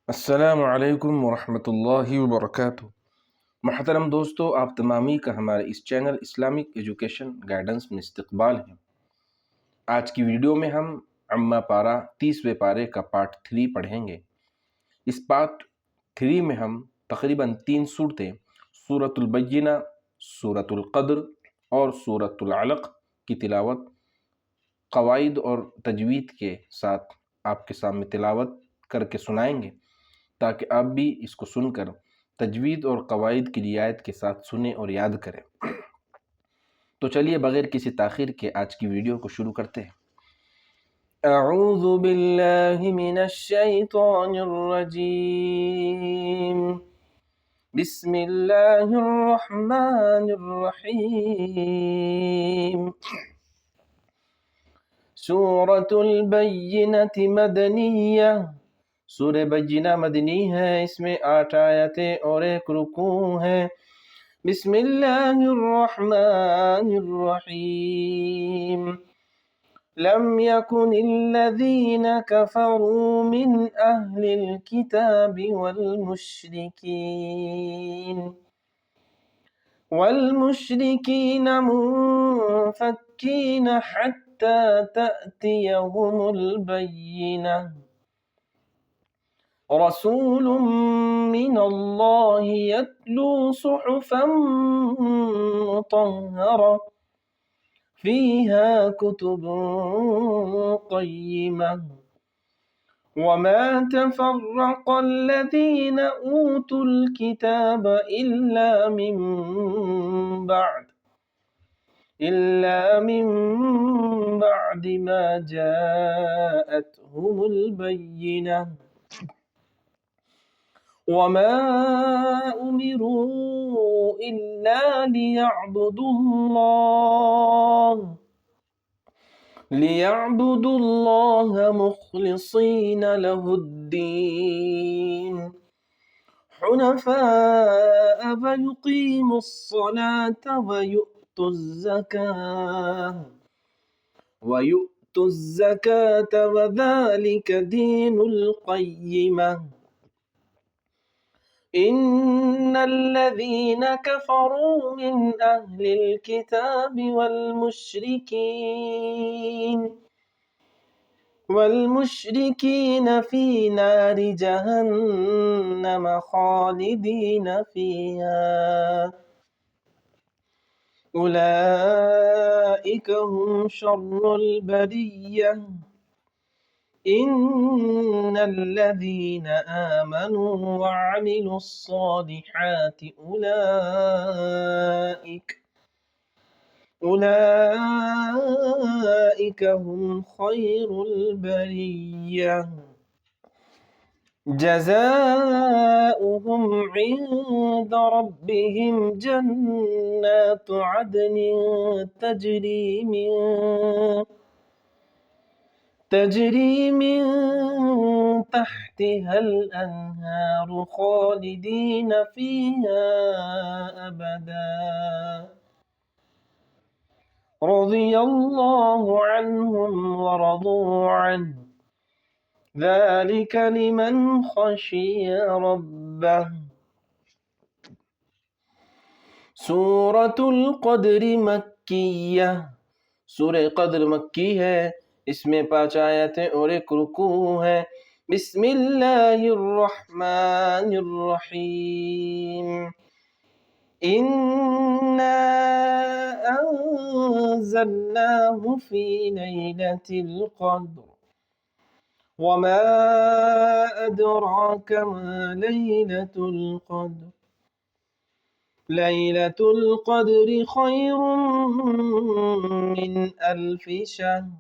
السلام علیکم ورحمۃ اللہ وبرکاتہ۔ محترم دوستو، آپ تمامی کا ہمارے اس چینل اسلامک ایجوکیشن گائیڈنس میں استقبال ہے۔ آج کی ویڈیو میں ہم عامہ پارہ 30ویں پارے کا پارٹ 3 پڑھیں گے۔ اس پارٹ 3 میں ہم تقریباً 3 صورتیں سورۃ البینہ، سورۃ القدر اور سورۃ العلق کی تلاوت قواعد اور تجوید کے ساتھ آپ کے سامنے تلاوت کر کے سنائیں گے، تاکہ آپ بھی اس کو سن کر تجوید اور قواعد کی رعایت کے ساتھ سنیں اور یاد کریں۔ تو چلیے بغیر کسی تاخیر کے آج کی ویڈیو کو شروع کرتے ہیں۔ اعوذ باللہ من الشیطان الرجیم، بسم اللہ الرحمن الرحیم۔ سورۃ البینہ مدنیہ، سورہ بینہ مدنی ہے، اس میں 8 آیتیں اور 1 رکوع ہے۔ بسم اللہ الرحمن الرحیم۔ لم يكن الذين كفروا من أهل الكتاب والمشركين منفكين حتى تأتيهم البينة، رسول من الله يتلو صحفا مطهرة فيها كتب قيمة، وما تفرق الذين أوتوا الكتاب إلا من بعد ما جاءتهم البينة، وما أمروا إلا ليعبدوا الله مخلصين له الدين حنفاء ويقيموا الصلاة ويؤتوا الزكاة وذلك دين القيمة، إن الذين كفروا من أهل الكتاب والمشركين في نار جهنم خالدين فيها، أولئك هم شر البرية، إن الذين آمنوا وعملوا الصالحات أولئك هم خير البرية، جزاؤهم عند ربهم جنات عدن تجري من تحتها الأنهار خالدين فيها أبدا، رضي الله عنهم ورضوا عنه، ذلك لمن خشي ربه۔ سورۃ القدر مکیہ، سورہ قدر مکی ہے، اس میں 5 آیتیں اور 1 رکوع ہے۔ بسم اللہ الرحمن الرحیم۔ إنا أنزلناه في ليلة القدر، وما أدراك ما ليلة القدر، ليلة القدر خير من 1000 شهر،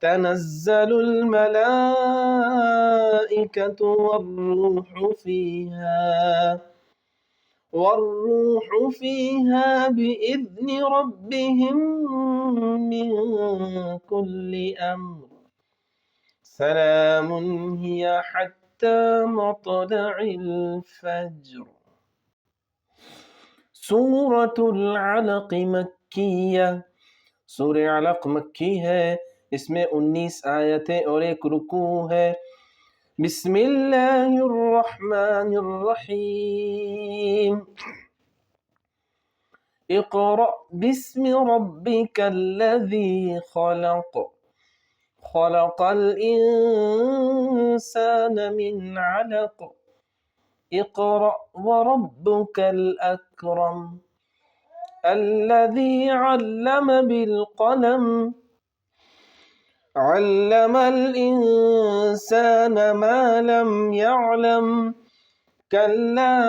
تنزل الملائكة والروح فيها بإذن ربهم من كل أمر، سلام هي حتى مطلع الفجر۔ سورۃ العلق مکیہ، سورہ علق مکی ہے، اس میں 19 آیتیں اور 1 رکوع ہے۔ بسم الله الرحمن الرحيم اقرأ باسم ربك الذي خلق خلق الإنسان من علق اقرأ وربك الأكرم الذي علم بالقلم علم الإنسان ما لم يعلم كلا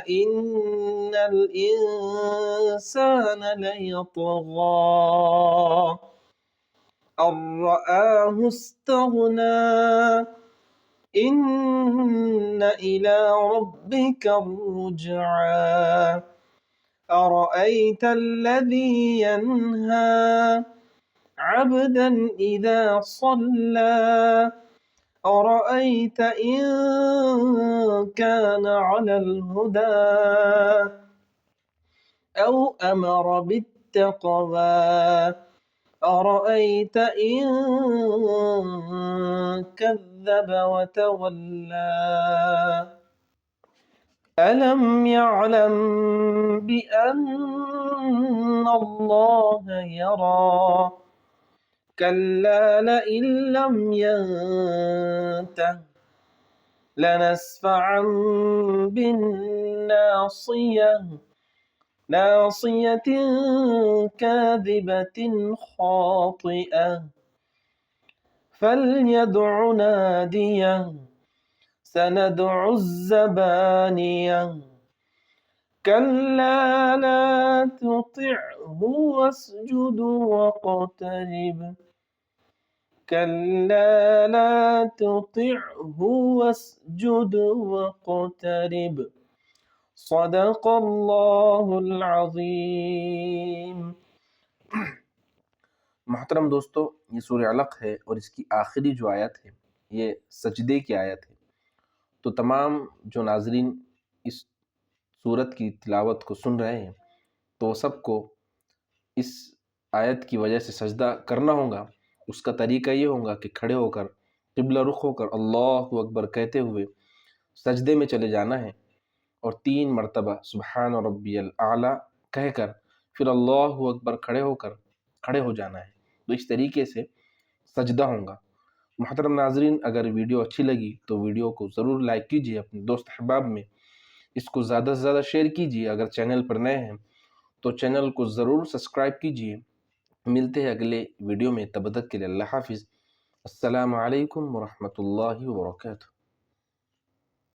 إن الإنسان ليطغى أن رآه استغنى إن إلى ربك الرجعى أرأيت الذي ينهى عبدا إذا صلى أرأيت إن كان على الهدى أو أمر بالتقوى أرأيت إن كذب وتولى ألم يعلم بأن الله يرى كلا لئن لم ينته لنسفعا بالناصية ناصية كاذبة خاطئة فليدع ناديه سندع الزبانية كلا لا تطعه واسجد واقترب كلا لا تطعه واسجد واقترب صدق الله العظीम। मोहतरम दोस्तों, ये सूरह अलक है और इसकी आखिरी जो आयत है ये सजदे की आयत है। तो तमाम जो नाजरीन इस सूरत की तिलावत को सुन रहे हैं तो सबको इस आयत की वजह से सजदा करना होगा। उसका तरीका ये होगा कि खड़े होकर क़िबला रुख होकर अल्लाहु अकबर कहते हुए सजदे में चले जाना है और 3 मरतबा सुबहान रब्बियल आला कहकर फिर अल्लाहु अकबर खड़े हो जाना है। तो इस तरीके से सजदा होगा। मोहतरम नाजरीन, अगर वीडियो अच्छी लगी तो वीडियो को ज़रूर लाइक कीजिए, अपने दोस्त अहबाब में इसको ज़्यादा से ज़्यादा शेयर कीजिए। अगर चैनल पर नए हैं तो चैनल को ज़रूर सब्सक्राइब कीजिए। मिलते हैं अगले वीडियो में, तब तक के लिए अल्लाह हाफिज़। अस्सलामु अलैकुम व रहमतुल्लाहि व बरकातुहू।